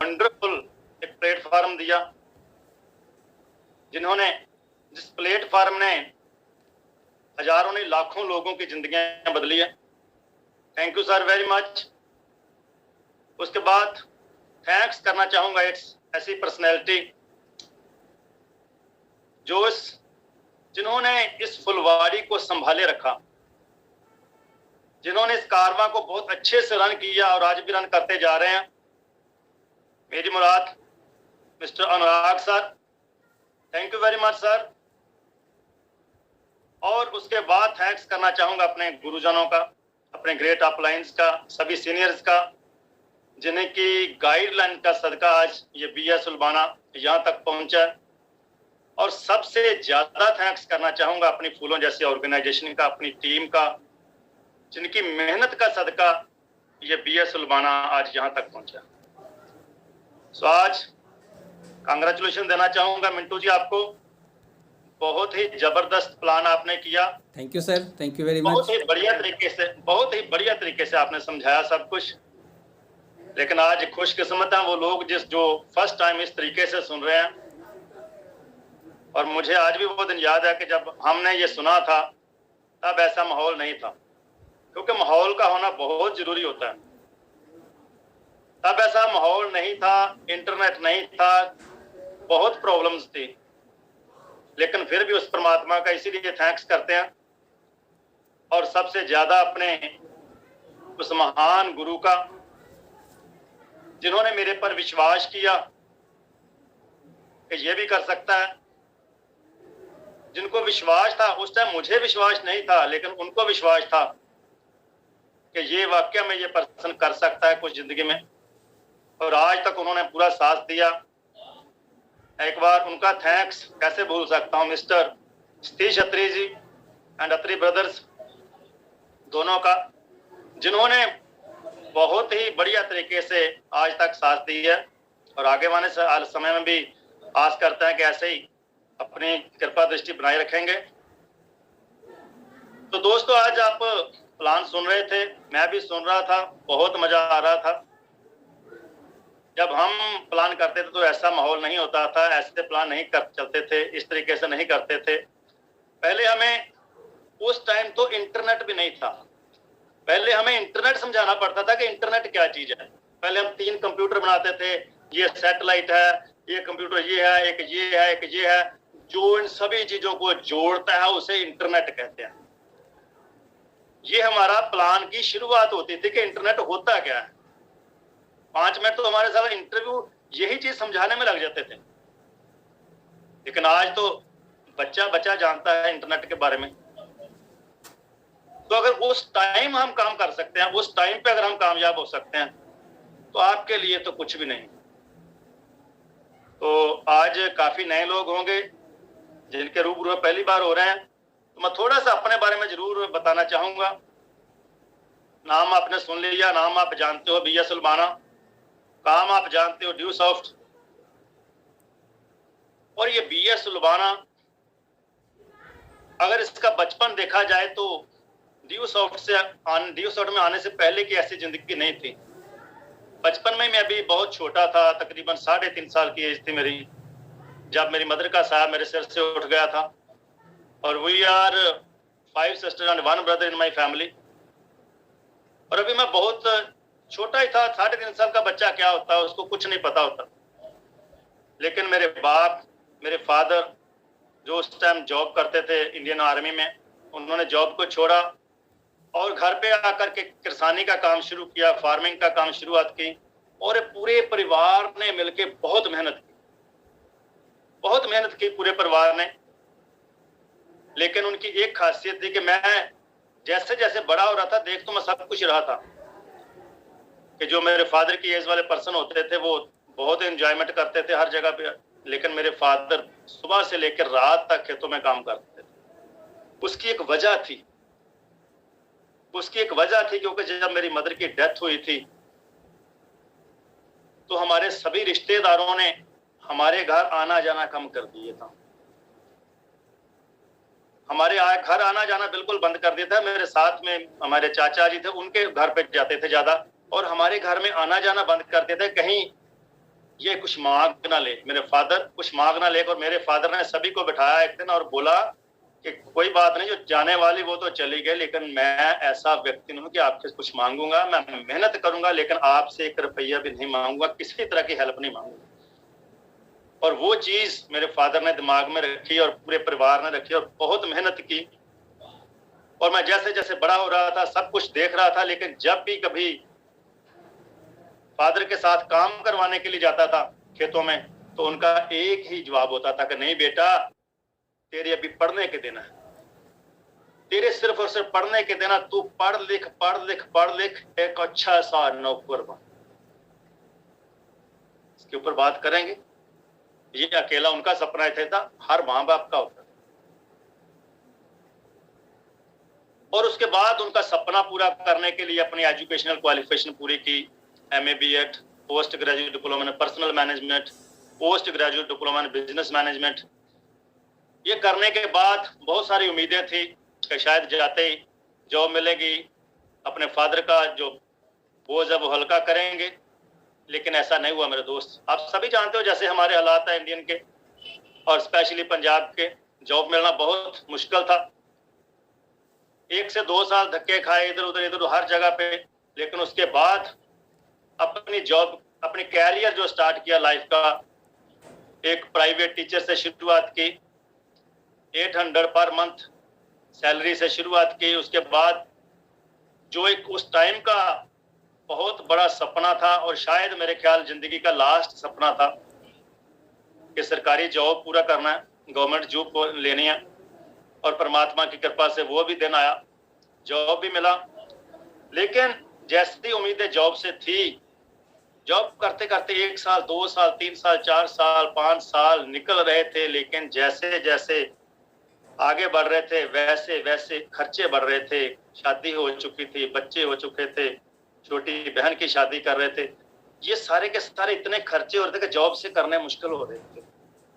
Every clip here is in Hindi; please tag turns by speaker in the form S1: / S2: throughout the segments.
S1: वंडरफुल एक प्लेटफॉर्म दिया, जिस प्लेटफॉर्म ने हजारों नहीं लाखों लोगों की जिंदगियां बदली है। Thank you sir very much. उसके बाद थैंक्स करना चाहूंगा एक ऐसी पर्सनैलिटी जिन्होंने इस फुलवाड़ी को संभाले रखा, जिन्होंने इस कारवां को बहुत अच्छे से रन किया और आज भी रन करते जा रहे हैं। मेरी मुराद mister Anurag sir, thank you very much sir. और उसके बाद थैंक्स करना चाहूंगा अपने गुरुजनों का, अपने ग्रेट अपलाइंस का, सभी सीनियर्स का, जिन्हें की गाइडलाइन का सदका आज ये BS उलबाना यहाँ तक पहुंचा। और सबसे ज्यादा थैंक्स करना चाहूंगा अपनी फूलों जैसी ऑर्गेनाइजेशन का, अपनी टीम का, जिनकी मेहनत का सदका ये BS उलबाना आज यहाँ तक पहुंचा। सो आज कांग्रेचुलेशन देना चाहूंगा मिंटू जी आपको, बहुत ही जबरदस्त प्लान आपने किया।
S2: Thank you sir, thank you very much.
S1: बहुत ही बढ़िया तरीके से आपने समझाया सब कुछ। लेकिन आज खुशकिस्मत है वो लोग जो फर्स्ट टाइम इस तरीके से सुन रहे हैं। और मुझे आज भी वो दिन याद है कि जब हमने ये सुना था तब ऐसा माहौल नहीं था, क्योंकि माहौल का होना बहुत जरूरी होता है। तब ऐसा माहौल नहीं था, इंटरनेट नहीं था, बहुत प्रॉब्लम्स थी, लेकिन फिर भी उस परमात्मा का इसीलिए थैंक्स करते हैं। और सबसे ज्यादा अपने उस महान गुरु का, जिन्होंने मेरे पर विश्वास किया कि ये भी कर सकता है। जिनको विश्वास था, उस टाइम मुझे विश्वास नहीं था, लेकिन उनको विश्वास था कि ये वाकया में ये पर्सन कर सकता है कुछ जिंदगी में। और आज तक उन्होंने पूरा साथ दिया। एक बार उनका थैंक्स कैसे भूल सकता हूँ, mister Satish Atri ji and Atri brothers दोनों का, जिन्होंने बहुत ही बढ़िया तरीके से आज तक साथ दी है। और आगे वाले समय में भी आस करते हैं कि ऐसे ही अपनी कृपा दृष्टि बनाए रखेंगे। तो दोस्तों, आज आप प्लान सुन रहे थे, मैं भी सुन रहा था, बहुत मजा आ रहा था। जब हम प्लान करते थे तो ऐसा माहौल नहीं होता था, ऐसे प्लान नहीं कर चलते थे, इस तरीके से नहीं करते थे। पहले हमें उस टाइम तो इंटरनेट भी नहीं था, पहले हमें इंटरनेट समझाना पड़ता था कि इंटरनेट क्या चीज है। पहले हम 3 कंप्यूटर बनाते थे, ये सैटेलाइट है, ये कंप्यूटर ये है, एक ये है, एक ये है, जो इन सभी चीजों को जोड़ता है उसे इंटरनेट कहते हैं। ये हमारा प्लान की शुरुआत होती थी कि इंटरनेट होता क्या है। 5 मिनट तो हमारे साथ इंटरव्यू यही चीज समझाने में लग जाते थे। लेकिन आज तो बच्चा जानता है इंटरनेट के बारे में। तो अगर उस टाइम हम काम कर सकते हैं, उस टाइम पे अगर हम कामयाब हो सकते हैं, तो आपके लिए तो कुछ भी नहीं। तो आज काफी नए लोग होंगे जिनके रूबरू पहली बार हो रहे हैं, तो मैं थोड़ा सा अपने बारे में जरूर बताना चाहूंगा। नाम आपने सुन लिया, नाम आप जानते हो BS उलबाना, काम आप जानते हो ड्यू सॉफ्ट। और ये BS उलबाना, अगर इसका बचपन देखा जाए तो ड्यू सॉफ्ट में आने से पहले की ऐसी जिंदगी नहीं थी। बचपन में मैं अभी बहुत छोटा था, तकरीबन 3.5 साल की एज थी मेरी, जब मेरी मदर का साहब मेरे सिर से उठ गया था। और we are 5 sisters and 1 brother in my family. और अभी मैं बहुत छोटा ही था, 3.5 साल का बच्चा क्या होता है उसको कुछ नहीं पता होता। लेकिन मेरे बाप, मेरे फादर, जो उस टाइम जॉब करते थे इंडियन आर्मी में, उन्होंने जॉब को छोड़ा और घर पे आकर के किसानी का काम शुरू किया, फार्मिंग का काम शुरुआत की। और पूरे परिवार ने मिलकर बहुत मेहनत की पूरे परिवार ने। लेकिन उनकी एक खासियत थी कि मैं जैसे जैसे बड़ा हो रहा था, देख तो मैं सब कुछ रहा था कि जो मेरे फादर की एज वाले पर्सन होते थे वो बहुत एंजॉयमेंट करते थे हर जगह पे, लेकिन मेरे फादर सुबह से लेकर रात तक खेतों में काम करते थे। उसकी एक वजह थी क्योंकि जब मेरी मदर की डेथ हुई थी तो हमारे सभी रिश्तेदारों ने हमारे घर आना जाना कम कर दिया था। हमारे घर आना जाना बिल्कुल बंद कर दिया था। मेरे साथ में हमारे चाचा जी थे, उनके घर पे जाते थे ज्यादा, और हमारे घर में आना जाना बंद कर देते थे। कहीं ये कुछ मांग ना ले, मेरे फादर कुछ मांग ना ले। और मेरे फादर ने सभी को बिठाया एक दिन और बोला कि कोई बात नहीं, जो जाने वाली वो तो चली गई, लेकिन मैं ऐसा व्यक्ति नहीं हूं कि आपसे कुछ मांगूंगा। मैं मेहनत करूंगा, लेकिन आपसे 1 रुपया भी नहीं मांगूंगा, किसी तरह की हेल्प नहीं मांगूंगा। और वो चीज मेरे फादर ने दिमाग में रखी और पूरे परिवार ने रखी और बहुत मेहनत की। और मैं जैसे जैसे बड़ा हो रहा था सब कुछ देख रहा था, लेकिन जब भी कभी फादर के साथ काम करवाने के लिए जाता था खेतों में, तो उनका एक ही जवाब होता था कि नहीं बेटा, तेरे अभी पढ़ने के दिन है, तेरे सिर्फ और सिर्फ पढ़ने के दिन है, तू पढ़ लिख पढ़ लिख पढ़ लिख, एक अच्छा सा नौकर बन। इसके ऊपर बात करेंगे। ये अकेला उनका सपना थे था, हर माँ बाप का होता। और उसके बाद उनका सपना पूरा करने के लिए अपनी एजुकेशनल क्वालिफिकेशन पूरी की, MA BEd, post graduate diploma in personal management, post graduate diploma in business management. ये करने के बाद बहुत सारी उम्मीदें थी कि शायद जाते ही जॉब मिलेगी, अपने फादर का जो बोझ है वो हल्का करेंगे, लेकिन ऐसा नहीं हुआ मेरे दोस्त। आप सभी जानते हो जैसे हमारे हालात है इंडियन के और स्पेशली पंजाब के, जॉब मिलना बहुत मुश्किल था। 1 से 2 साल धक्के खाए इधर उधर हर जगह पे, लेकिन उसके बाद अपनी जॉब, अपनी कैरियर जो स्टार्ट किया लाइफ का, एक प्राइवेट टीचर से शुरुआत की, 800 पर मंथ सैलरी से शुरुआत की। उसके बाद जो एक उस टाइम का बहुत बड़ा सपना था और शायद मेरे ख्याल जिंदगी का लास्ट सपना था कि सरकारी जॉब पूरा करना है, गवर्नमेंट जॉब को लेनी है। और परमात्मा की कृपा से वो भी दिन आया, जॉब भी मिला। लेकिन जैसी उम्मीदें जॉब से थी, जॉब करते करते 1 साल 2 साल 3 साल 4 साल 5 साल निकल रहे थे, लेकिन जैसे जैसे आगे बढ़ रहे थे वैसे वैसे खर्चे बढ़ रहे थे। शादी हो चुकी थी, बच्चे हो चुके थे, छोटी बहन की शादी कर रहे थे। ये सारे के सारे इतने खर्चे हो रहे थे कि जॉब से करने मुश्किल हो रहे थे।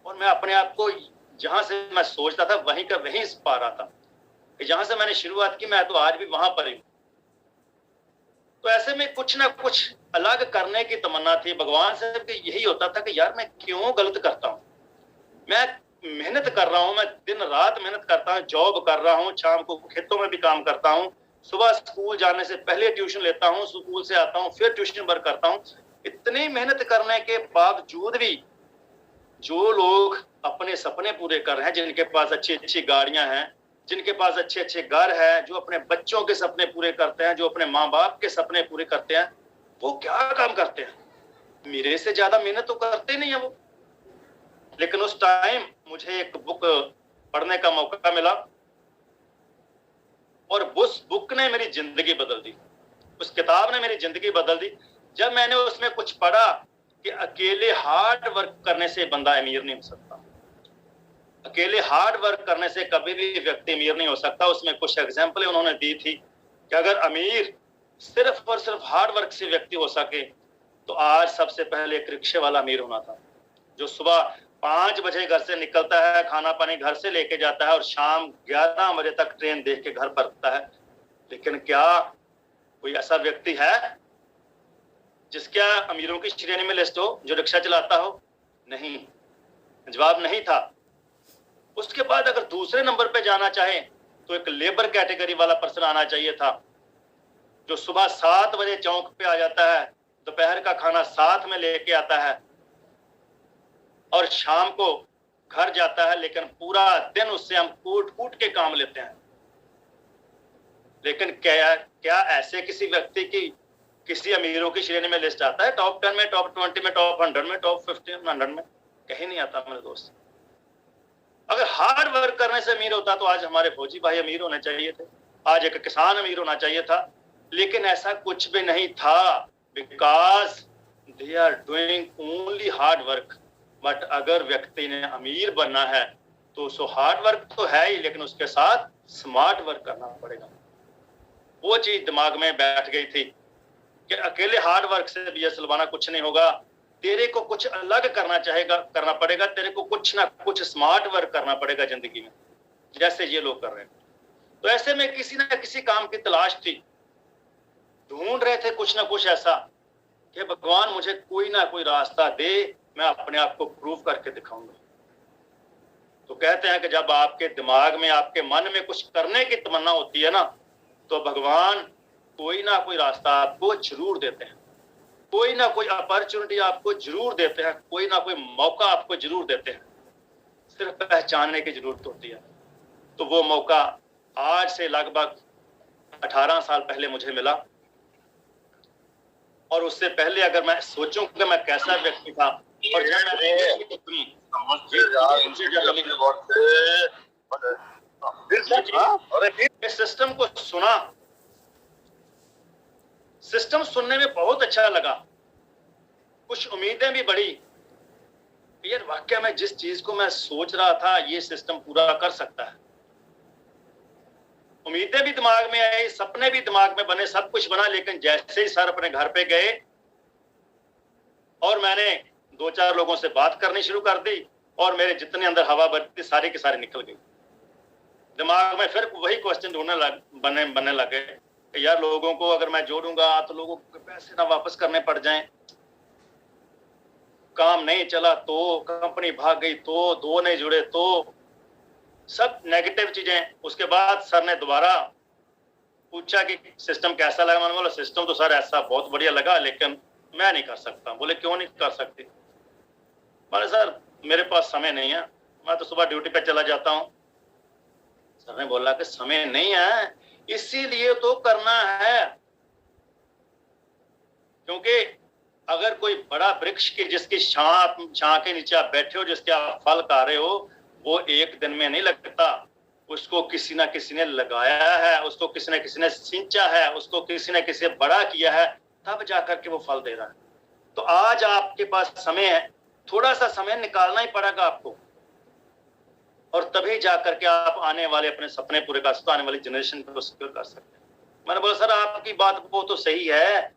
S1: और मैं अपने आप को जहां से मैं सोचता था वहीं का वहीं पा रहा था कि जहां से मैंने शुरुआत की मैं तो आज भी वहां पर ही। तो ऐसे में कुछ ना कुछ अलग करने की तमन्ना थी। भगवान से यही होता था कि यार मैं क्यों गलत करता हूँ, मैं मेहनत कर रहा हूँ, मैं दिन रात मेहनत करता हूँ, जॉब कर रहा हूँ, शाम को खेतों में भी काम करता हूँ, सुबह स्कूल जाने से पहले ट्यूशन लेता हूँ, स्कूल से आता हूँ फिर ट्यूशन वर्क करता हूँ। इतनी मेहनत करने के बावजूद भी जो लोग अपने सपने पूरे कर रहे हैं, जिनके पास अच्छी अच्छी गाड़ियां हैं, जिनके पास अच्छे अच्छे घर है, जो अपने बच्चों के सपने पूरे करते हैं, जो अपने माँ बाप के सपने पूरे करते हैं, वो क्या काम करते हैं? मेरे से ज्यादा मेहनत तो करते नहीं है वो। लेकिन उस टाइम मुझे एक बुक पढ़ने का मौका मिला और उस बुक ने मेरी जिंदगी बदल दी, उस किताब ने मेरी जिंदगी बदल दी। जब मैंने उसमें कुछ पढ़ा कि अकेले हार्ड वर्क करने से बंदा अमीर नहीं हो सकता, अकेले हार्ड वर्क करने से कभी भी व्यक्ति अमीर नहीं हो सकता। उसमें कुछ एग्जाम्पल उन्होंने दी थी कि अगर अमीर सिर्फ और सिर्फ हार्ड वर्क से व्यक्ति हो सके तो आज सबसे पहले एक रिक्शे वाला अमीर होना था, जो सुबह 5 बजे घर से निकलता है, खाना पानी घर से लेके जाता है और शाम 11 बजे तक ट्रेन देख के घर परतता है। लेकिन क्या कोई ऐसा व्यक्ति है जिसका अमीरों की श्रेणी में लिस्ट हो, जो रिक्शा चलाता हो? नहीं, जवाब नहीं था। उसके बाद अगर दूसरे नंबर पे जाना चाहे तो एक लेबर कैटेगरी वाला पर्सन आना चाहिए था, जो सुबह 7 बजे चौक पे आ जाता है, दोपहर का खाना साथ में लेके आता है और शाम को घर जाता है, लेकिन पूरा दिन उससे हम कूट कूट के काम लेते हैं। लेकिन क्या ऐसे किसी व्यक्ति की किसी अमीरों की श्रेणी में लिस्ट आता है? टॉप 10 में, टॉप 20 में, टॉप 100 में, टॉप 50 100 में? कहीं नहीं आता मेरे दोस्त। अगर हार्ड वर्क करने से अमीर होता तो आज हमारे फौजी भाई अमीर होने चाहिए थे, आज एक किसान अमीर होना चाहिए था। लेकिन ऐसा कुछ भी नहीं था, because they are doing only hard work. But अगर व्यक्ति ने अमीर बनना है तो उसको हार्ड वर्क तो है ही, लेकिन उसके साथ स्मार्ट वर्क करना पड़ेगा। वो चीज दिमाग में बैठ गई थी कि अकेले हार्ड वर्क से भी सलवाना कुछ नहीं होगा, तेरे को कुछ अलग करना पड़ेगा, तेरे को कुछ ना कुछ स्मार्ट वर्क करना पड़ेगा जिंदगी में, जैसे ये लोग कर रहे हैं। तो ऐसे में किसी ना किसी काम की तलाश थी, ढूंढ रहे थे कुछ ना कुछ ऐसा कि भगवान मुझे कोई ना कोई रास्ता दे, मैं अपने आप को प्रूव करके दिखाऊंगा। तो कहते हैं कि जब आपके दिमाग में, आपके मन में कुछ करने की तमन्ना होती है ना, तो भगवान कोई ना कोई रास्ता आपको जरूर देते हैं, कोई ना कोई अपॉर्चुनिटी आपको जरूर देते हैं, कोई ना कोई मौका आपको जरूर देते हैं, सिर्फ पहचानने की जरूरत होती है। तो वो मौका आज से लगभग 18 साल पहले मुझे मिला, और उससे पहले अगर मैं सोचूं कि मैं कैसा व्यक्ति था, और जब इस सिस्टम को सुना, सिस्टम सुनने में बहुत अच्छा लगा, कुछ उम्मीदें भी बढ़ी, यार वाकई में जिस चीज को मैं सोच रहा था ये सिस्टम पूरा कर सकता है। उम्मीदें भी दिमाग में आई, सपने भी दिमाग में बने, सब कुछ बना। लेकिन जैसे ही सर अपने घर पे गए और मैंने 2-4 लोगों से बात करनी शुरू कर दी, और मेरे जितने अंदर हवा भरती सारी की सारी निकल गई। दिमाग में फिर वही क्वेश्चन बनने लगे कि यार लोगों को अगर मैं जोड़ूंगा तो लोगों को पैसे ना वापस करने पड़ जाएं, काम नहीं चला तो, कंपनी भाग गई तो, 2 नहीं जुड़े तो, सब नेगेटिव चीजें। उसके बाद सर ने दोबारा पूछा कि सिस्टम कैसा लगा। मैंने बोला सिस्टम तो सर ऐसा बहुत बढ़िया लगा, लेकिन मैं नहीं कर सकता। बोले क्यों नहीं कर सकते? मैंने सर मेरे पास समय नहीं है, मैं तो सुबह ड्यूटी पे चला जाता हूँ। सर ने बोला कि समय नहीं है इसीलिए तो करना है, क्योंकि अगर कोई बड़ा वृक्ष की जिसकी छां के नीचे आप बैठे हो, जिसके आप फल खा रहे हो, वो एक दिन में नहीं लगता। उसको किसी ना किसी ने लगाया है, उसको किसी ना किसी ने सिंचा है, उसको किसी ना किसी ने बड़ा किया है, तब जाकर के वो फल दे रहा है। तो आज आपके पास समय है, थोड़ा सा समय निकालना ही पड़ेगा आपको, और तभी जाकर के आप आने वाले अपने सपने पूरे कर सकते, आने वाली जनरेशन को सिक्योर कर सकते हैं। मैंने बोला सर आपकी बात वो तो सही है,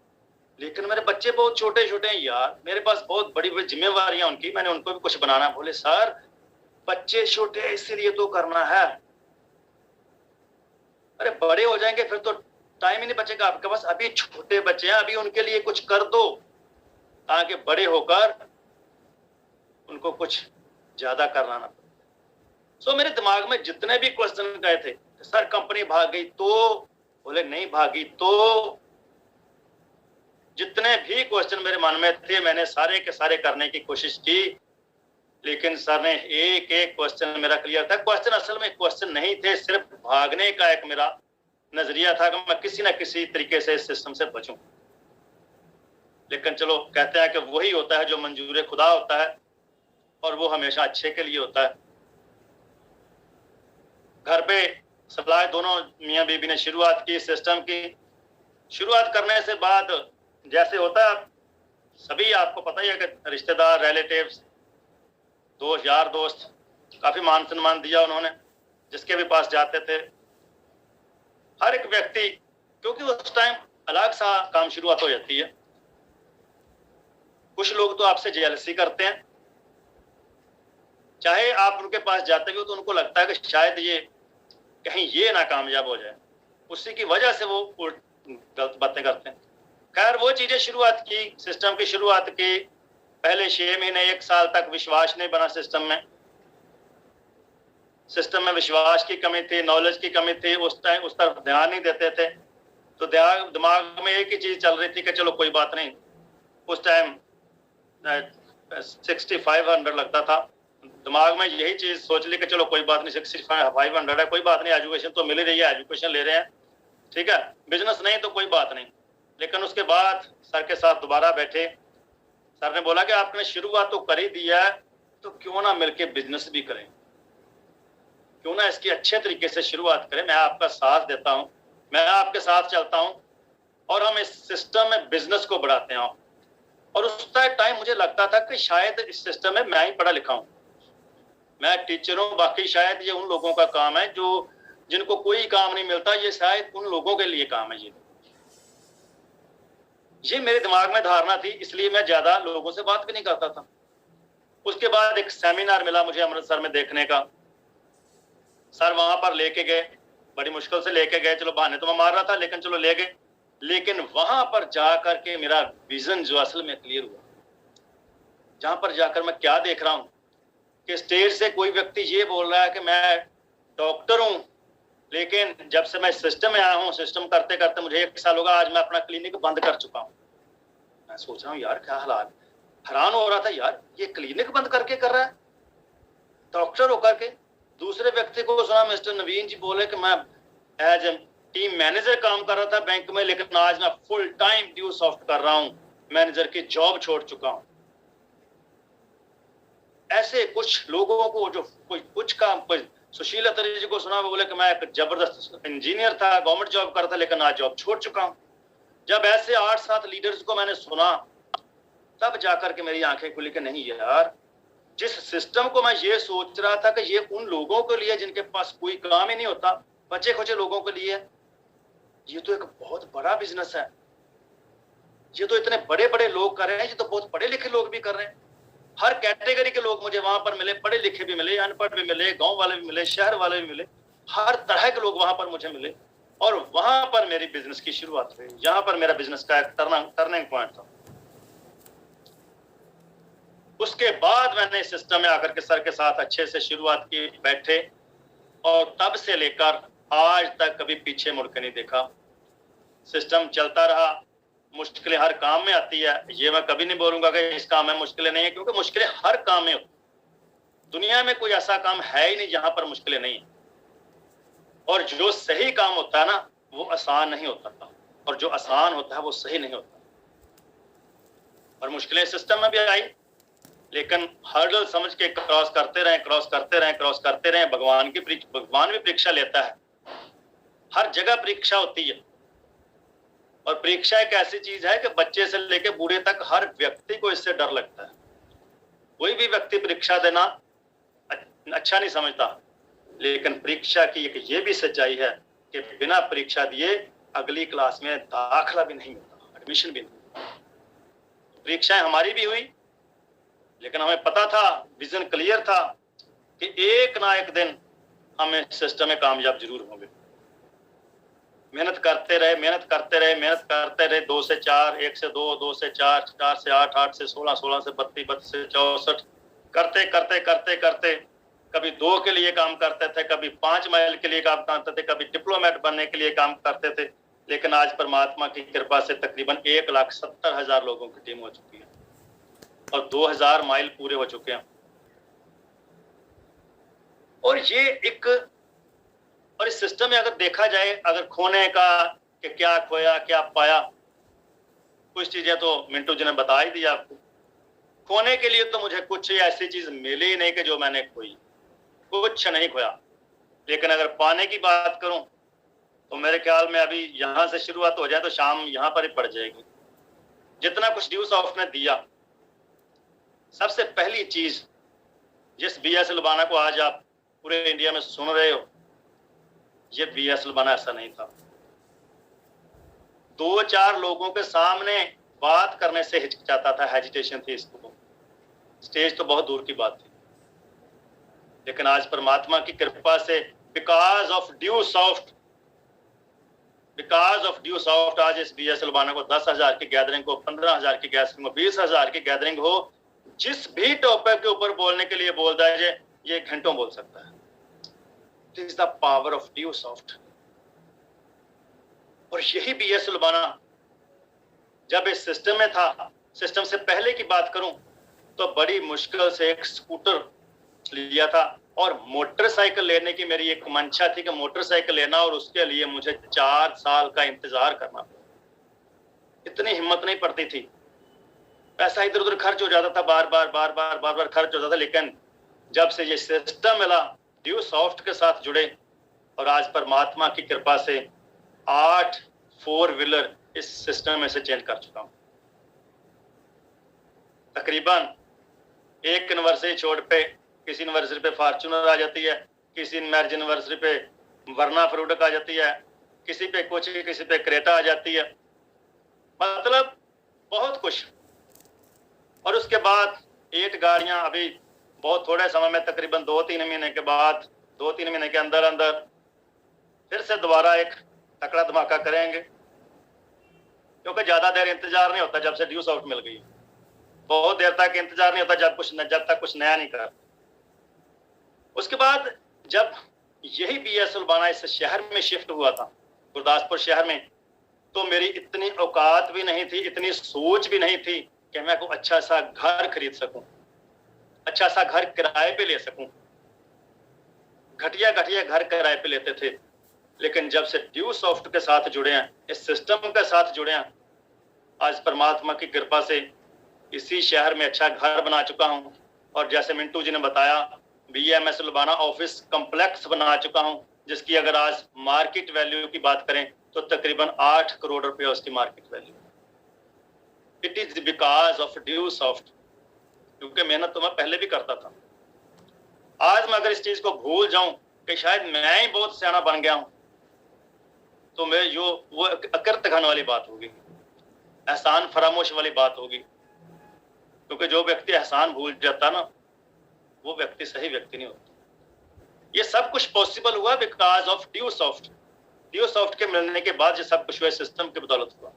S1: लेकिन मेरे बच्चे बहुत छोटे छोटे हैं यार, मेरे पास बहुत बड़ी बड़ी जिम्मेवारियां उनकी, मैंने उनको भी कुछ बनाना। बोले सर बच्चे छोटे हैं इसीलिए तो करना है, अरे बड़े हो जाएंगे फिर तो टाइम ही नहीं बचेगा आपके पास। अभी छोटे बच्चे हैं, अभी उनके लिए कुछ कर दो, ताकि बड़े होकर उनको कुछ ज्यादा करना ना। सो मेरे दिमाग में जितने भी क्वेश्चन गए थे, सर कंपनी भाग गई तो, बोले नहीं भागी तो, जितने भी क्वेश्चन मेरे मन में थे मैंने सारे के सारे करने की कोशिश की, लेकिन सर ने एक एक क्वेश्चन मेरा क्लियर था। क्वेश्चन असल में क्वेश्चन नहीं थे, सिर्फ भागने का एक मेरा नजरिया था कि मैं किसी ना किसी तरीके से इस सिस्टम से बचूं। लेकिन चलो कहते हैं कि वही होता है जो मंजूर खुदा होता है, और वो हमेशा अच्छे के लिए होता है। घर पे सलाह दोनों मियाँ बीबी ने शुरुआत की सिस्टम की। शुरुआत करने से बाद जैसे होता है, सभी आपको पता ही है कि रिश्तेदार, रिलेटिव्स, दोस्त, यार दोस्त, काफी मान सम्मान दिया उन्होंने, जिसके भी पास जाते थे हर एक व्यक्ति, क्योंकि उस टाइम अलग सा काम शुरुआत हो जाती है। कुछ लोग तो आपसे जेलसी करते हैं, चाहे आप उनके पास जाते हो तो उनको लगता है कि शायद ये कहीं ये ना कामयाब हो जाए, उसी की वजह से वो गलत बातें करते हैं। खैर वो चीजें शुरुआत की, सिस्टम की शुरुआत की। पहले 6 महीने 1 साल तक विश्वास नहीं बना सिस्टम में। सिस्टम में विश्वास की कमी थी, नॉलेज की कमी थी, उस टाइम उस तरफ ध्यान नहीं देते थे। तो दिमाग में एक ही चीज चल रही थी कि चलो कोई बात नहीं। उस टाइम 6500 लगता था, दिमाग में यही चीज सोच ली कि चलो कोई बात नहीं, 6500 है, कोई बात नहीं, एजुकेशन तो मिल ही रही है, एजुकेशन ले रहे हैं, ठीक है, बिजनेस नहीं तो कोई बात नहीं। लेकिन उसके बाद सर के साथ दोबारा बैठे, सर ने बोला कि आपने शुरुआत तो कर ही दिया है, तो क्यों ना मिलके बिजनेस भी करें, क्यों ना इसकी अच्छे तरीके से शुरुआत करें। मैं आपका साथ देता हूं, मैं आपके साथ चलता हूं, और हम इस सिस्टम में बिजनेस को बढ़ाते हैं। और उस टाइम मुझे लगता था कि शायद इस सिस्टम में मैं ही पढ़ा लिखा हूं, मैं टीचर हूं, बाकी शायद ये उन लोगों का काम है जो जिनको कोई काम नहीं मिलता, ये शायद उन लोगों के लिए काम है। ये मेरे दिमाग में धारणा थी, इसलिए मैं ज्यादा लोगों से बात भी नहीं करता था। उसके बाद एक सेमिनार मिला मुझे अमृतसर में देखने का, सर वहां पर लेके गए, बड़ी मुश्किल से लेके गए, चलो बहाने तो मैं मार रहा था, लेकिन चलो ले गए। लेकिन वहां पर जाकर के मेरा विजन जो असल में क्लियर हुआ, जहां पर जाकर मैं क्या देख रहा हूं कि स्टेज से कोई व्यक्ति ये बोल रहा है कि मैं डॉक्टर हूं, लेकिन जब से मैं सिस्टम में आया हूं, सिस्टम करते करते मुझे 1 साल होगा, आज मैं अपना क्लिनिक बंद कर चुका हूं। मैं सोच रहा हूं यार क्या हालात, हैरान हो रहा था यार, ये क्लिनिक बंद करके कर रहा है डॉक्टर होकर के। दूसरे व्यक्ति को सुना, मिस्टर नवीन जी बोले कि मैं एज ए टीम मैनेजर काम कर रहा था बैंक में, लेकिन आज मैं फुल टाइम ड्यू सॉफ्ट कर रहा हूं, मैनेजर की जॉब छोड़ चुका हूं। ऐसे कुछ लोगों को जो कुछ काम, कोई सुशील अत्री जी को सुना, वो बोले कि मैं एक जबरदस्त इंजीनियर था, गवर्नमेंट जॉब करता, लेकिन आज जॉब छोड़ चुका हूं। जब ऐसे 8-7 लीडर्स को मैंने सुना, तब जाकर के मेरी आंखें खुली कि नहीं यार, जिस सिस्टम को मैं ये सोच रहा था कि ये उन लोगों के लिए जिनके पास कोई काम ही नहीं होता, बचे खुचे लोगों के लिए, ये तो एक बहुत बड़ा बिजनेस है। ये तो इतने बड़े बड़े लोग कर रहे हैं, ये तो बहुत पढ़े लिखे लोग भी कर रहे हैं। हर कैटेगरी के लोग मुझे वहां पर मिले, पढ़े लिखे भी मिले, अनपढ़ भी मिले, गांव वाले भी मिले, शहर वाले भी मिले, हर तरह के लोग वहां पर मुझे मिले। और वहां पर मेरी बिजनेस की शुरुआत हुई, जहां पर मेरा बिजनेस का एक टर्निंग पॉइंट था। उसके बाद मैंने सिस्टम में आकर के सर के साथ अच्छे से शुरुआत की, बैठे, और तब से लेकर आज तक कभी पीछे मुड़ के नहीं देखा। सिस्टम चलता रहा। मुश्किलें हर काम में आती है, ये मैं कभी नहीं बोलूंगा कि इस काम में मुश्किलें नहीं है, क्योंकि मुश्किलें हर काम में होती। दुनिया में कोई ऐसा काम है ही नहीं जहां पर मुश्किलें नहीं है। और जो सही काम होता है ना, वो आसान नहीं होता था, और जो आसान होता है वो सही नहीं होता। और मुश्किलें सिस्टम में भी आई, लेकिन हर्डल समझ के क्रॉस करते रहे, क्रॉस करते रहे, क्रॉस करते रहे। भगवान भी परीक्षा लेता है, हर जगह परीक्षा होती है। और परीक्षा एक ऐसी चीज है कि बच्चे से लेकर बूढ़े तक हर व्यक्ति को इससे डर लगता है। कोई भी व्यक्ति परीक्षा देना अच्छा नहीं समझता, लेकिन परीक्षा की एक ये भी सच्चाई है कि बिना परीक्षा दिए अगली क्लास में दाखिला भी नहीं मिलता, एडमिशन भी नहीं। परीक्षाएं हमारी भी हुई, लेकिन हमें पता था, विजन क्लियर था कि एक ना एक दिन हम सिस्टम में कामयाब जरूर होंगे। मेहनत करते रहे, मेहनत करते रहे, मेहनत करते रहे। 2 से 4, 1 से 2, 2 से 4, 4 से 8, 8 से 16, 16 से 32, 32 से 64, करते करते करते करते कभी 2 के लिए काम करते थे, कभी 5 माइल के लिए काम करते थे, कभी डिप्लोमेट बनने के लिए काम करते थे। लेकिन आज परमात्मा की कृपा से तकरीबन 1,70,000 लोगों की टीम हो चुकी है और 2,000 माइल पूरे हो चुके हैं। और ये एक, और इस सिस्टम में अगर देखा जाए, अगर खोने का कि क्या खोया क्या पाया, कुछ चीजें तो मिंटू जी ने बता ही दिया आपको। खोने के लिए तो मुझे कुछ ऐसी चीज मिली ही नहीं कि जो मैंने खोई, कुछ नहीं खोया। लेकिन अगर पाने की बात करूं तो मेरे ख्याल में अभी यहां से शुरुआत हो जाए तो शाम यहां पर ही पड़ जाएगी। जितना कुछ ड्यू सॉफ्ट ने दिया, सबसे पहली चीज जिस BS लुबाना को आज आप पूरे इंडिया में सुन रहे हो, ये BS लुबाना ऐसा नहीं था। 2-4 लोगों के सामने बात करने से हिचकिचाता था, हेजिटेशन थी इसको, स्टेज तो बहुत दूर की बात थी। लेकिन आज परमात्मा की कृपा से बिकॉज ऑफ ड्यू सॉफ्ट आज इस BS लुबाना को 10,000 की गैदरिंग हो, 15,000 की गैदरिंग हो, 20,000 की गैदरिंग हो, जिस भी टॉपिक के ऊपर बोलने के लिए बोलता है, ये घंटों बोल सकता है। This is the power of due soft. और यही BS लुबाना जब इस सिस्टम में था, सिस्टम से पहले की बात करूं तो बड़ी मुश्किल से एक स्कूटर लिया था, और मोटरसाइकिल लेने की मेरी एक मंशा थी कि मोटरसाइकिल लेना, और उसके लिए मुझे 4 साल का इंतजार करना पड़ा। इतनी हिम्मत नहीं पड़ती थी, पैसा इधर उधर खर्च हो जाता था, बार बार खर्च होता था। लेकिन जब से ये सिस्टम मिला, ड्यू सॉफ्ट के साथ जुड़े, और आज परमात्मा की कृपा से 8 4 व्हीलर इस सिस्टम में से चेंज कर चुका हूं। तकरीबन एक एनिवर्सरी छोड़ पे किसी एनिवर्सरी पे फॉर्च्यूनर आ जाती है, किसी मैरिज एनिवर्सरी पे वरना फ्रूट आ जाती है, किसी पे कुछ, किसी पे क्रेटा आ जाती है, मतलब बहुत कुछ। और उसके बाद 8 गाड़ियां अभी बहुत थोड़े समय में, तकरीबन 2-3 महीने के बाद, 2-3 महीने के अंदर अंदर फिर से दोबारा एक तकड़ा धमाका करेंगे। क्योंकि ज्यादा देर इंतजार नहीं होता जब से ड्यू सॉफ्ट मिल गई, बहुत देर तक इंतजार नहीं होता जब तक कुछ नया नहीं कर। उसके बाद जब यही BS सुलबाना इस शहर में शिफ्ट हुआ था, गुरदासपुर शहर में, तो मेरी इतनी औकात भी नहीं थी, इतनी सोच भी नहीं थी कि मैं कोई अच्छा सा घर खरीद सकूं, अच्छा सा घर किराए पे ले सकूं। घटिया घटिया घर किराए पे लेते थे, लेकिन जब से ड्यू सॉफ्ट के साथ जुड़े हैं, इस सिस्टम के साथ जुड़े हैं, आज परमात्मा की कृपा से इसी शहर में अच्छा घर बना चुका हूं। और जैसे मिंटू जी ने बताया, BMS सुलबाना ऑफिस कॉम्प्लेक्स बना चुका हूं, जिसकी अगर आज मार्केट वैल्यू की बात करें तो तकरीबन 8 करोड़ रुपए उसकी market value. It is because of due soft, क्योंकि मेहनत तो मैं पहले भी करता था। आज मैं अगर इस चीज को भूल जाऊं कि शायद मैं ही बहुत सियाना बन गया हूं, तो मैं वो अकर तखान वाली बात होगी, एहसान फरामोश वाली बात होगी। क्योंकि जो व्यक्ति एहसान भूल जाता ना, वो व्यक्ति सही व्यक्ति नहीं होता। ये सब कुछ पॉसिबल हुआ because of due soft. Due soft के मिलने के बाद ये सब कुछ हुआ सिस्टम की बदौलत हुआ।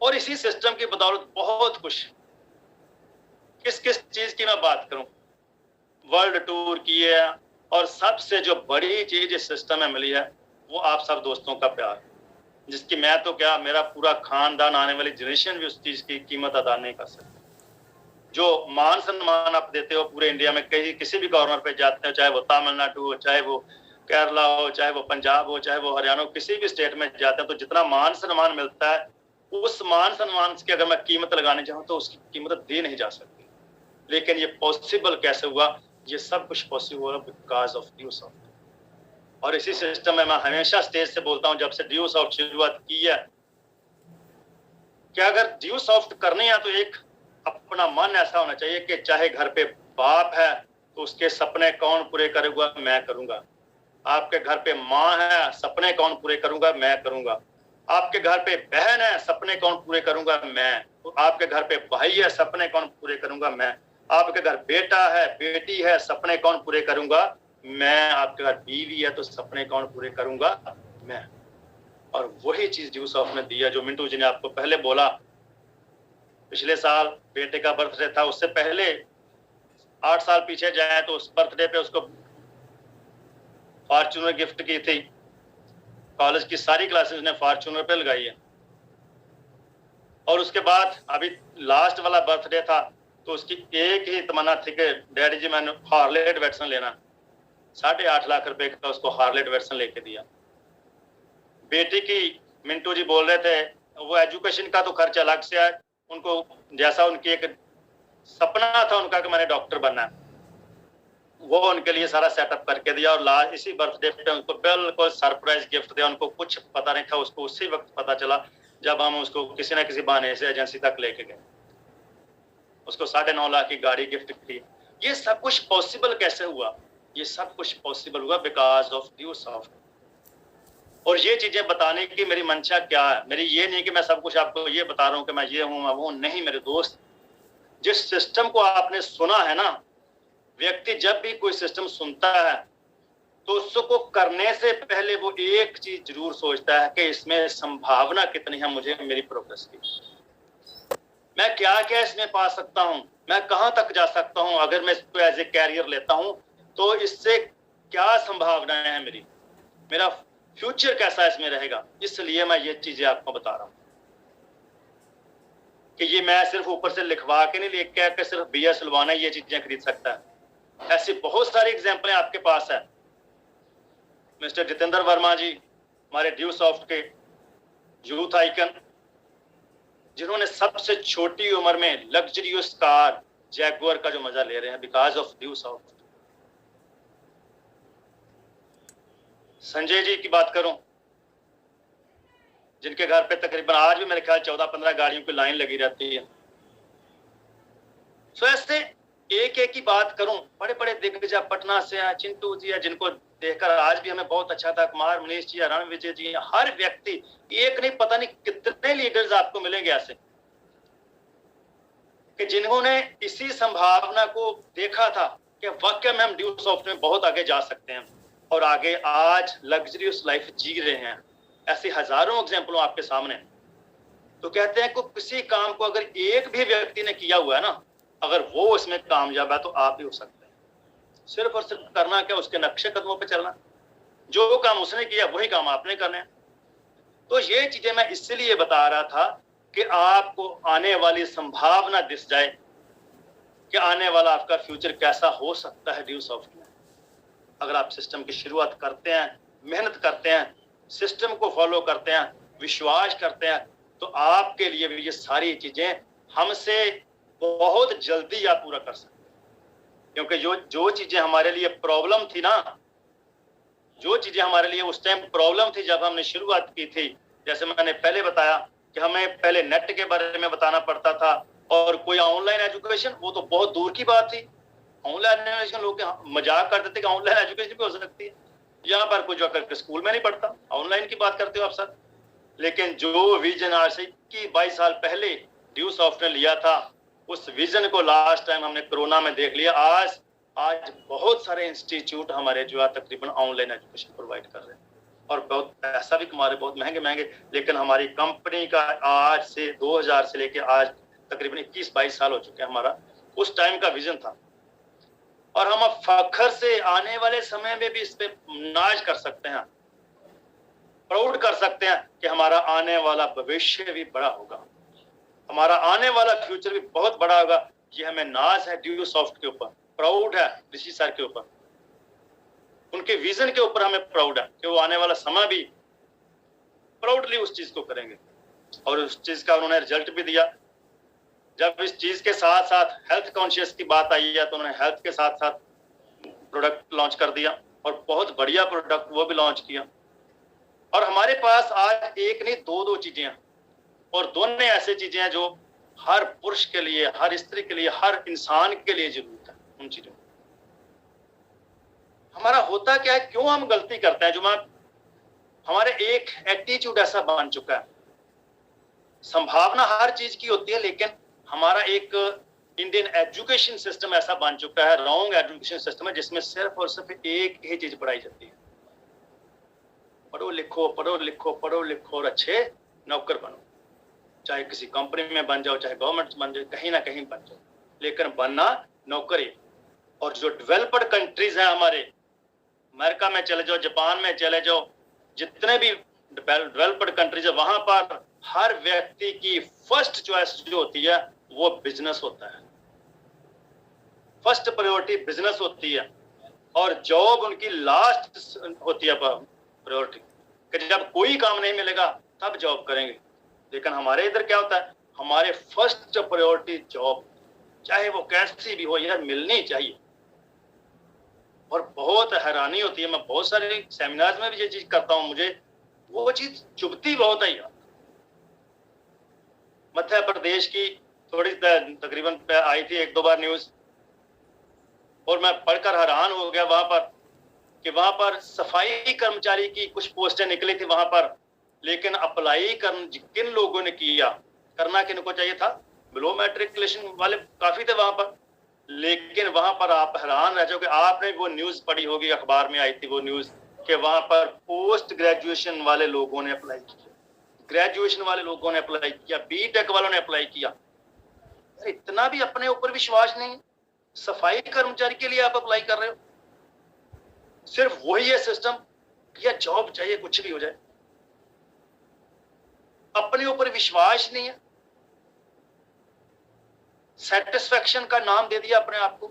S1: और इसी सिस्टम की बदौलत बहुत कुछ, किस किस चीज की मैं बात करूं, वर्ल्ड टूर की है, और सबसे जो बड़ी चीज इस सिस्टम में मिली है वो आप सब दोस्तों का प्यार, जिसकी मैं तो क्या, मेरा पूरा खानदान, आने वाली जनरेशन भी उस चीज की कीमत अदा नहीं कर सकती। जो मान सम्मान आप देते हो पूरे इंडिया में, कहीं किसी भी कॉर्नर पे जाते हो, चाहे वो तमिलनाडु हो, चाहे वो केरला हो, चाहे वो पंजाब हो, चाहे वो हरियाणा हो, किसी भी स्टेट में जाते हैं, तो जितना मान सम्मान मिलता है, उस मान सम्मान की अगर मैं कीमत लगाने चाहूँ तो उसकी कीमत दी नहीं जा सकती। लेकिन ये पॉसिबल कैसे हुआ? ये सब कुछ पॉसिबल हुआ बिकॉज ऑफ ड्यू सॉफ्ट। और इसी सिस्टम में मैं हमेशा स्टेज से बोलता हूं, जब से ड्यू सॉफ्ट शुरुआत की है, कि अगर ड्यू सॉफ्ट करनी है तो एक अपना मन ऐसा होना चाहिए कि चाहे घर पे बाप है तो उसके सपने कौन पूरे करूंगा, मैं करूंगा। आपके घर पे माँ है, सपने कौन पूरे करूंगा, मैं करूंगा। आपके घर पे बहन है, सपने कौन पूरे करूंगा, मैं। तो आपके घर पे भाई है, सपने कौन पूरे करूंगा, मैं। आपके घर बेटा है, बेटी है, सपने कौन पूरे करूंगा, मैं। आपके घर बीवी है तो सपने कौन पूरे करूंगा, मैं। और वही चीज ड्यू सॉफ्ट ने दिया, जो मिंटू जी ने आपको पहले बोला। पिछले साल बेटे का बर्थडे था, उससे पहले 8 साल पीछे जाए तो उस बर्थडे पे उसको फॉर्च्यूनर गिफ्ट की थी। कॉलेज की सारी क्लासेस ने फॉर्च्यूनर पे लगाई है। और उसके बाद अभी लास्ट वाला बर्थडे था तो उसकी एक ही तमन्ना थी कि डैडी जी मैंने हार्ले डेविडसन लेना। 8.5 लाख रुपए का उसको हार्ले डेविडसन लेके दिया। बेटी की मिंटू जी बोल रहे थे, वो एजुकेशन का तो खर्च अलग से है, उनको जैसा उनकी एक सपना था उनका कि मैंने डॉक्टर बनना है, वो उनके लिए सारा सेटअप करके दिया। और लास्ट इसी बर्थडे पे उनको बिल्कुल सरप्राइज गिफ्ट दिया। उनको कुछ पता नहीं था, उसको उसी वक्त पता चला जब हम उसको किसी न किसी बहाने से एजेंसी तक लेके गए। उसको 9.5 लाख की गाड़ी गिफ्ट की। ये सब कुछ पॉसिबल कैसे हुआ? ये सब कुछ पॉसिबल हुआ बिकॉज ऑफ ड्यू सॉफ्ट। और ये चीजें बताने की मेरी मंशा क्या है? मेरी ये नहीं कि मैं सब कुछ आपको ये बता रहा हूँ कि मैं ये हूँ मैं वो नहीं। मेरे दोस्त, जिस सिस्टम को आपने सुना है ना, व्यक्ति जब भी कोई सिस्टम सुनता है तो उसको करने से पहले वो एक चीज जरूर सोचता है कि इसमें संभावना कितनी है मुझे मेरी प्रोग्रेस की, मैं क्या क्या इसमें पा सकता हूं, मैं कहां तक जा सकता हूं, अगर मैं इसको एज ए कैरियर लेता हूं तो इससे क्या संभावनाएं हैं मेरी, मेरा फ्यूचर कैसा इसमें रहेगा। इसलिए मैं ये चीजें आपको बता रहा हूं कि ये मैं सिर्फ ऊपर से लिखवा के नहीं लेके आके सिर्फ BS सुलबाना ये चीजें खरीद सकता है। ऐसी बहुत सारी एग्जाम्पलें आपके पास है। मिस्टर जितेंद्र वर्मा जी, हमारे ड्यू सॉफ्ट के यूथ आइकन, जिन्होंने सबसे छोटी उम्र में लग्जरियस कार जैगुआर का जो मजा ले रहे हैं because of due soft. Sanjay ji की बात करूं, जिनके घर पे तकरीबन आज भी मेरे ख्याल 14-15 गाड़ियों की लाइन लगी रहती है। सो ऐसे एक एक की बात करूं, बड़े बड़े दिग्गज पटना से हैं, चिंटू जी है, जिनको देखकर आज भी हमें बहुत अच्छा था, कुमार मनीष जी, रणविजय जी, हर व्यक्ति, एक नहीं पता नहीं कितने लीडर्स आपको मिलेंगे ऐसे कि जिन्होंने इसी संभावना को देखा था कि वाकई में हम ड्यू सॉफ्ट में बहुत आगे जा सकते हैं और आगे आज लग्जरियस लाइफ जी रहे हैं। ऐसी हजारों एग्जाम्पलों आपके सामने। तो कहते हैं कि किसी काम को अगर एक भी व्यक्ति ने किया हुआ है ना, अगर वो उसमें कामयाब है तो आप भी हो सकते हैं। सिर्फ और सिर्फ करना क्या, उसके नक्शे कदमों पे चलना। जो काम उसने किया वही काम आपने करने हैं। तो ये चीजें मैं इसलिए बता रहा था कि आपको आने वाली संभावना दिस जाए कि आने वाला आपका फ्यूचर कैसा हो सकता है ड्यूसॉफ्ट में। अगर आप सिस्टम की शुरुआत करते हैं, मेहनत करते हैं, सिस्टम को फॉलो करते हैं, विश्वास करते हैं, तो आपके लिए भी ये सारी चीजें हमसे बहुत जल्दी आप पूरा कर सकते हैं। क्योंकि जो चीजें हमारे लिए प्रॉब्लम थी ना, जो चीजें हमारे लिए उस टाइम प्रॉब्लम थी जब हमने शुरुआत की थी, जैसे मैंने पहले बताया कि हमें पहले नेट के बारे में बताना पड़ता था, और कोई ऑनलाइन एजुकेशन वो तो बहुत दूर की बात थी। ऑनलाइन एजुकेशन लोग मजाक करते थे कि ऑनलाइन एजुकेशन भी हो सकती है, यहाँ पर कुछ जाकर स्कूल में नहीं पढ़ता, ऑनलाइन की बात करते हो आप सर। लेकिन जो विजन आज से 22 साल पहले ड्यूसॉफ्ट ने लिया था, उस विजन को लास्ट टाइम हमने कोरोना में देख लिया। आज बहुत सारे इंस्टीट्यूट हमारे जो है तकरीबन ऑनलाइन एजुकेशन प्रोवाइड कर रहे हैं, और बहुत पैसा भी कमा रहे, बहुत महंगे महंगे। लेकिन हमारी कंपनी का आज से 2000 से लेके आज तकरीबन 21-22 साल हो चुके हैं, हमारा उस टाइम का विजन था। और हम अब फख्र से आने वाले समय में भी इस पे नाज कर सकते हैं, प्राउड कर सकते हैं कि हमारा आने वाला भविष्य भी बड़ा होगा, हमारा आने वाला फ्यूचर भी बहुत बड़ा होगा। ये हमें नाज है ड्यूसॉफ्ट के ऊपर, प्राउड है ऋषि सर के ऊपर, उनके विजन के ऊपर हमें प्राउड है कि वो आने वाला समय भी प्राउडली उस चीज को करेंगे। और उस चीज का उन्होंने रिजल्ट भी दिया। जब इस चीज के साथ साथ हेल्थ कॉन्शियस की बात आई है तो उन्होंने हेल्थ के साथ साथ प्रोडक्ट लॉन्च कर दिया, और बहुत बढ़िया प्रोडक्ट वो भी लॉन्च किया। और हमारे पास आज एक नहीं दो चीजें हैं, और दोनों ऐसे चीजें हैं जो हर पुरुष के लिए, हर स्त्री के लिए, हर इंसान के लिए जरूरत है। उन चीजों हमारा होता क्या है, क्यों हम गलती करते हैं, जो हमारे एक एटीट्यूड ऐसा बन चुका है। संभावना हर चीज की होती है, लेकिन हमारा एक इंडियन एजुकेशन सिस्टम ऐसा बन चुका है, रॉन्ग एजुकेशन सिस्टम है, जिसमें सिर्फ और सिर्फ एक ही चीज पढ़ाई जाती है, पढ़ो लिखो पढ़ो लिखो पढ़ो लिखो और अच्छे नौकर बनो, चाहे किसी कंपनी में बन जाओ, चाहे गवर्नमेंट बन जाओ, कहीं ना कहीं बन जाओ, लेकिन बनना नौकरी। और जो डेवलप्ड कंट्रीज हैं हमारे, अमेरिका में चले जाओ, जापान में चले जाओ, जितने भी डेवलप्ड कंट्रीज है, वहां पर हर व्यक्ति की फर्स्ट चॉइस जो होती है वो बिजनेस होता है, फर्स्ट प्रायोरिटी बिजनेस होती है, और जॉब उनकी लास्ट होती है प्रायोरिटी, कि जब कोई काम नहीं मिलेगा तब जॉब करेंगे। लेकिन हमारे इधर क्या होता है, हमारे फर्स्ट प्रायोरिटी जॉब, चाहे वो कैसी भी हो यार, मिलनी चाहिए। और बहुत हैरानी होती है, मैं बहुत सारे सेमिनार्स में भी ये चीज करता हूँ, मुझे वो चीज चुभती बहुत है यार। मध्य प्रदेश की थोड़ी तकरीबन आई थी 1-2 बार न्यूज, और मैं पढ़कर हैरान हो गया वहां पर कि वहां पर सफाई कर्मचारी की कुछ पोस्टें निकली थी वहां पर, लेकिन अप्लाई किन लोगों ने किया, करना किनको चाहिए था, बिलो मैट्रिकुलेशन वाले काफी थे वहां पर। लेकिन वहां पर आप हैरान रह जाओगे, आपने वो न्यूज पढ़ी होगी, अखबार में आई थी वो न्यूज, कि वहां पर पोस्ट ग्रेजुएशन वाले लोगों ने अप्लाई किया, ग्रेजुएशन वाले लोगों ने अप्लाई किया, बीटेक वालों ने अप्लाई किया। इतना भी अपने ऊपर विश्वास नहीं, सफाई कर्मचारी के लिए आप अप्लाई कर रहे हो। सिर्फ वही है सिस्टम, या जॉब चाहिए कुछ भी हो जाए, अपने ऊपर विश्वास नहीं है, सेटिस्फेक्शन का नाम दे दिया अपने आप को।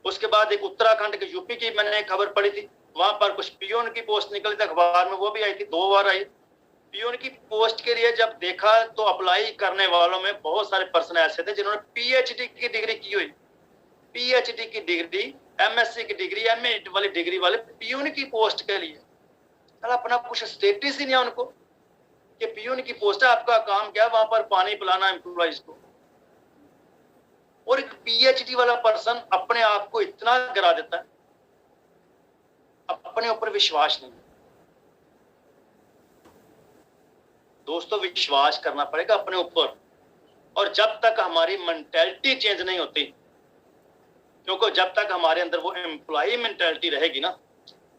S1: उसके बाद एक उत्तराखंड के यूपी की मैंने एक खबर पढ़ी थी, वहां पर कुछ पियोन की पोस्ट निकली थी अखबार में, वो भी आई थी, 2 बार आई। पियोन की पोस्ट के लिए जब देखा तो अप्लाई करने वालों में बहुत सारे पर्सन ऐसे थे जिन्होंने पीएचडी की डिग्री की हुई, पीएचडी की डिग्री, एमएससी की डिग्री, एमए वाली डिग्री वाले पियोन की पोस्ट के लिए। अपना कुछ स्टेटस ही नहीं है उनको कि पियोन की पोस्ट है, आपका काम क्या है वहां पर पानी पिलाना एम्प्लॉइज को। और एक पीएचडी वाला पर्सन अपने आप को इतना गिरा देता है, अपने ऊपर विश्वास नहीं। दोस्तों, विश्वास करना पड़ेगा अपने ऊपर, और जब तक हमारी मेंटालिटी चेंज नहीं होती, क्योंकि जब तक हमारे अंदर वो एम्प्लॉय मेंटालिटी रहेगी ना,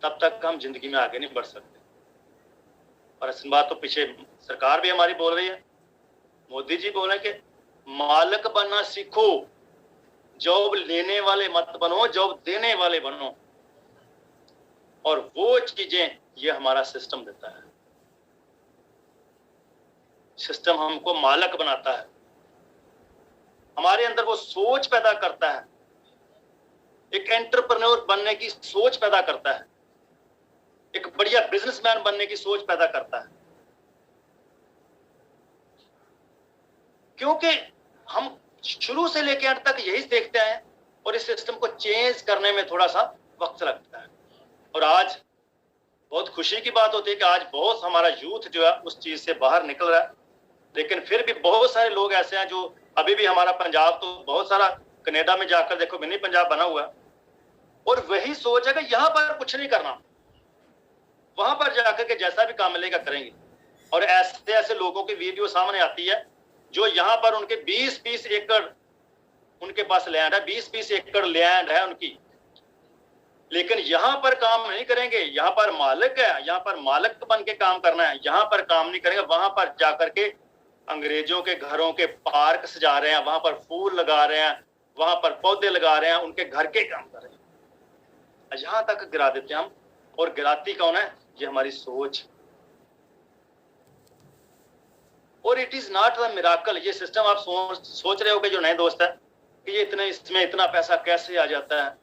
S1: तब तक हम जिंदगी में आगे नहीं बढ़ सकते। और ऐसी बात तो पीछे सरकार भी हमारी बोल रही है मोदी जी बोले कि मालिक बनना सीखो, जॉब लेने वाले मत बनो, जॉब देने वाले बनो। और वो चीजें ये हमारा सिस्टम देता है। सिस्टम हमको मालिक बनाता है, हमारे अंदर वो सोच पैदा करता है, एक एंटरप्रेन्योर बनने की सोच पैदा करता है, एक बढ़िया बिजनेसमैन बनने की सोच पैदा करता है। क्योंकि हम शुरू से लेकर अंत तक यही देखते हैं और इस सिस्टम को चेंज करने में थोड़ा सा वक्त लगता है। और आज बहुत खुशी की बात होती है कि आज बहुत हमारा यूथ जो है उस चीज से बाहर निकल रहा है। लेकिन फिर भी बहुत सारे लोग ऐसे हैं जो अभी भी, हमारा पंजाब तो बहुत सारा कनाडा में जाकर देखो मिनी पंजाब बना हुआ है, और वही सोच है कि यहाँ पर कुछ नहीं करना, वहां पर जाकर के जैसा भी काम मिलेगा करेंगे। और ऐसे ऐसे लोगों की वीडियो सामने आती है जो यहाँ पर उनके 20-20 एकड़ उनके पास लैंड है, 20-20 एकड़ लैंड है उनकी, लेकिन यहाँ पर काम नहीं करेंगे। यहाँ पर मालिक है, यहाँ पर मालिक बन के काम करना है, यहाँ पर काम नहीं करेंगे। वहां पर जाकर के अंग्रेजों के घरों के पार्क सजा रहे हैं, वहां पर फूल लगा रहे हैं, वहां पर पौधे लगा रहे हैं, उनके घर के काम कर रहे हैं। यहां तक गिरा देते हैं हम। और गिराती कौन है? ये हमारी सोच। और it is not the miracle. ये सिस्टम आप सोच रहे हो कि जो नए दोस्त है कि ये इतने, इसमें इतना पैसा कैसे आ जाता है।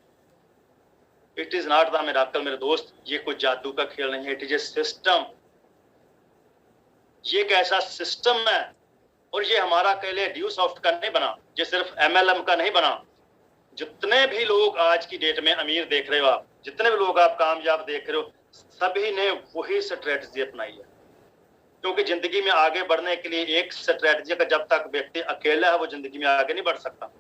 S1: It is not the miracle मेरे दोस्त, ये कोई जादू का खेल नहीं है। It is a system. ये एक ऐसा सिस्टम है, और ये हमारा कह ले ड्यू सॉफ्ट का नहीं बना, ये सिर्फ MLM का नहीं बना। जितने भी लोग आज की डेट में अमीर देख रहे हो आप, जितने भी लोग आप कामयाब देख रहे हो, सभी ने वही स्ट्रेटजी अपनाई है। क्योंकि जिंदगी में आगे बढ़ने के लिए एक स्ट्रेटजी का जब तक व्यक्ति अकेला है वो जिंदगी में आगे नहीं बढ़ सकता।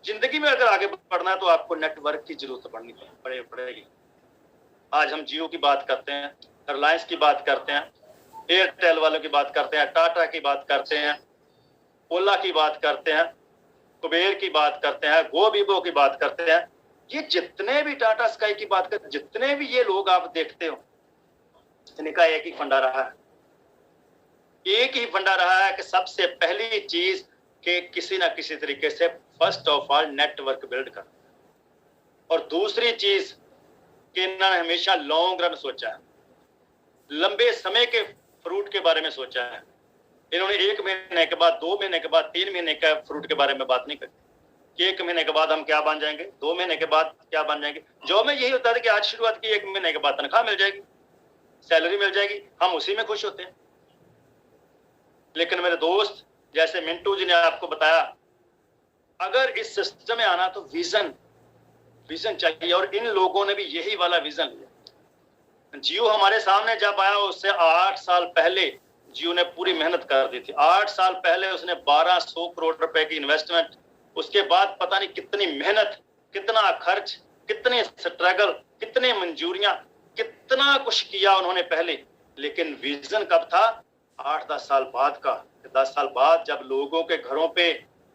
S1: जिंदगी में अगर आगे बढ़ना है तो आपको नेटवर्क की जरूरत पड़ेगी। आज हम जियो की बात करते हैं, रिलायंस की बात करते हैं, एयरटेल वालों की बात करते हैं, टाटा की बात करते हैं, ओला की बात करते हैं, कुबेर की बात करते हैं, गोबीबो की बात करते हैं। ये जितने भी टाटा स्काई की बात करते हैं, जितने भी ये लोग आप देखते हो, इनका एक ही फंडा रहा है, एक ही फंडा रहा है कि सबसे पहली चीज के किसी ना किसी तरीके से first of all network build कर, और दूसरी चीज कि इन्होंने हमेशा लॉन्ग रन सोचा है, लंबे समय के फ्रूट के बारे में सोचा है। इन्होंने 1 महीने के बाद, 2 महीने के बाद, 3 महीने का फ्रूट के बारे में बात नहीं करी कि 1 महीने के बाद हम क्या बन जाएंगे, 2 महीने के बाद क्या बन जाएंगे। जॉब में यही होता है कि आज शुरुआत की, 1 महीने के बाद तनख्वाह मिल जाएगी, सैलरी मिल जाएगी, हम उसी में खुश होते हैं। लेकिन मेरे दोस्त, जैसे मिंटू जी ने आपको बताया, अगर इस सिस्टम में आना तो विजन चाहिए, और इन लोगों ने भी यही वाला विजन लिया। जियो हमारे सामने जब आया, उससे 8 साल पहले जियो ने पूरी मेहनत कर दी थी। 8 साल पहले उसने 1200 करोड़ रुपए की इन्वेस्टमेंट, उसके बाद पता नहीं कितनी मेहनत, कितना खर्च, कितने स्ट्रगल, कितने मंजूरियां, कितना कुछ किया उन्होंने पहले। लेकिन विजन कब था? 8-10 साल बाद का। 10 साल बाद जब लोगों के घरों पे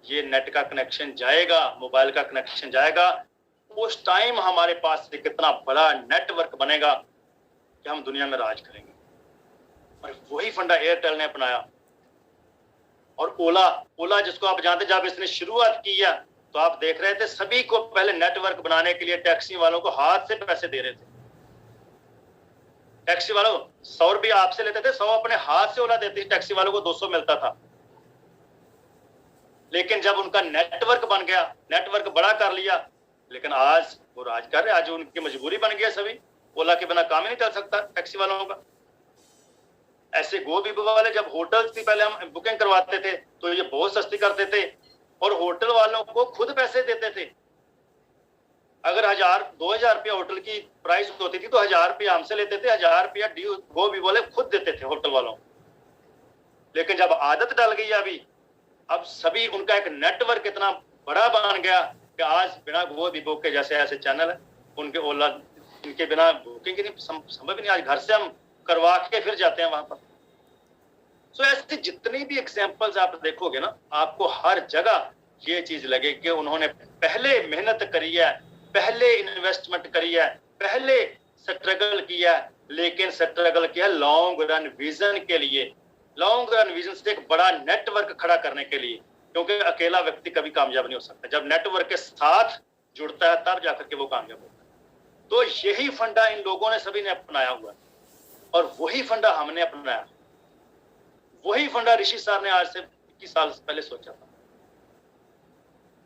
S1: ये नेट का कनेक्शन जाएगा, मोबाइल का कनेक्शन जाएगा, उस टाइम हमारे पास कितना बड़ा नेटवर्क बनेगा कि हम दुनिया में राज करेंगे। और वही फंडा एयरटेल ने अपनाया। और ओला जिसको आप जानते, जब इसने शुरुआत की है तो आप देख रहे थे सभी को पहले नेटवर्क बनाने के लिए टैक्सी वालों को हाथ से पैसे दे रहे थे। टैक्सी वालों 100 रुपये आपसे लेते थे, 100 अपने हाथ से ओला देती थी, टैक्सी वालों को 200 मिलता था। लेकिन जब उनका नेटवर्क बन गया, नेटवर्क बड़ा कर लिया, लेकिन आज वो राज कर रहे। आज उनकी मजबूरी बन गया, सभी ओला के बिना काम ही नहीं चल सकता टैक्सी वालों का। ऐसे गोबीबो वाले, जब होटल की पहले हम बुकिंग करवाते थे तो ये बहुत सस्ती करते थे, और होटल वालों को खुद पैसे देते थे। अगर 1000-2000 रुपया होटल की प्राइस होती थी तो 1000 रुपया हमसे लेते थे, 1000 रुपया गोबीबो वाले खुद देते थे होटल वालों। लेकिन जब आदत डल गई अभी, अब सभी, उनका एक नेटवर्क इतना बड़ा बन गया कि आज बिना गोबीबो के जैसे ऐसे चैनल है, उनके ओला, इनके बिना बुकिंग ही नहीं संभव ही नहीं। आज घर से हम करवा के फिर जाते हैं वहां पर। सो ऐसे जितनी भी एग्जांपल्स आप देखोगे ना, आपको हर जगह ये चीज लगे कि उन्होंने पहले मेहनत करी है, पहले इन्वेस्टमेंट करी है, पहले स्ट्रगल किया, लेकिन स्ट्रगल किया लॉन्ग रन विजन के लिए। लॉन्ग रन विजन से एक बड़ा नेटवर्क खड़ा करने के लिए, क्योंकि अकेला व्यक्ति कभी कामयाब नहीं हो सकता, जब नेटवर्क के साथ जुड़ता है तब जाकर के वो कामयाब होता है। तो यही फंडा इन लोगों ने सभी ने अपनाया हुआ है और वही फंडा हमने अपनाया। वही फंडा ऋषि सर ने आज से 21 साल पहले सोचा था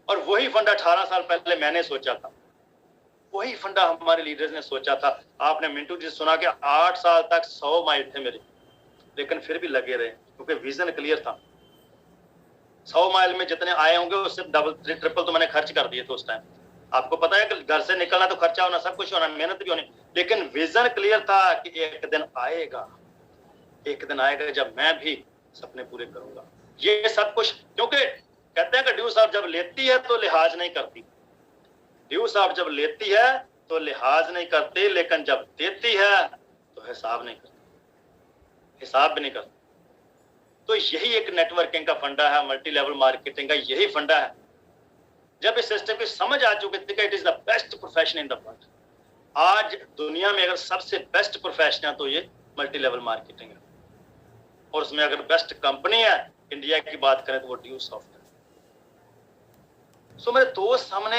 S1: और वही फंडा 18 साल पहले मैंने सोचा था। वही फंडा हमारे लीडर्स ने सोचा था। आपने मिंटू जी सुना कि 8 साल तक 100 माइल थे मेरे, लेकिन फिर भी लगे रहे क्योंकि विजन क्लियर था। 100 माइल में जितने आए होंगे उससे डबल ट्रिपल तो मैंने खर्च कर दिए थे उस टाइम। आपको पता है कि घर से निकलना तो खर्चा होना, सब कुछ होना, मेहनत भी होनी, लेकिन विजन क्लियर था कि एक दिन आएगा जब मैं भी सपने पूरे करूंगा। ये सब कुछ, क्योंकि कहते हैं कि ड्यू साहब जब लेती है तो लिहाज नहीं करती, ड्यू साहब जब लेती है तो लिहाज नहीं करती, लेकिन जब देती है तो हिसाब नहीं करती, हिसाब भी नहीं करती। तो यही एक नेटवर्किंग का फंडा है, मल्टी लेवल मार्केटिंग का यही फंडा है। जब इस सिस्टम की समझ आ चुकी थी कि it is the best profession in the world. आज दुनिया में अगर सबसे बेस्ट प्रोफेशन है तो ये मल्टी लेवल मार्केटिंग है, और उसमें अगर बेस्ट कंपनी है इंडिया की बात करें तो वो ड्यू सॉफ्ट है। सो मेरे दोस्त, हमने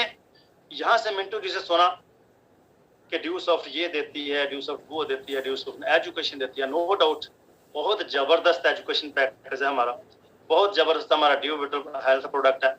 S1: यहां से मिंटू जी से सुना कि ड्यू सॉफ्ट ये देती है, ड्यू सॉफ्ट वो देती है, ड्यू सॉफ्ट एजुकेशन देती है। नो डाउट बहुत जबरदस्त एजुकेशन पैकेज है हमारा, बहुत जबरदस्त हमारा ड्यू विटल हेल्थ प्रोडक्ट है।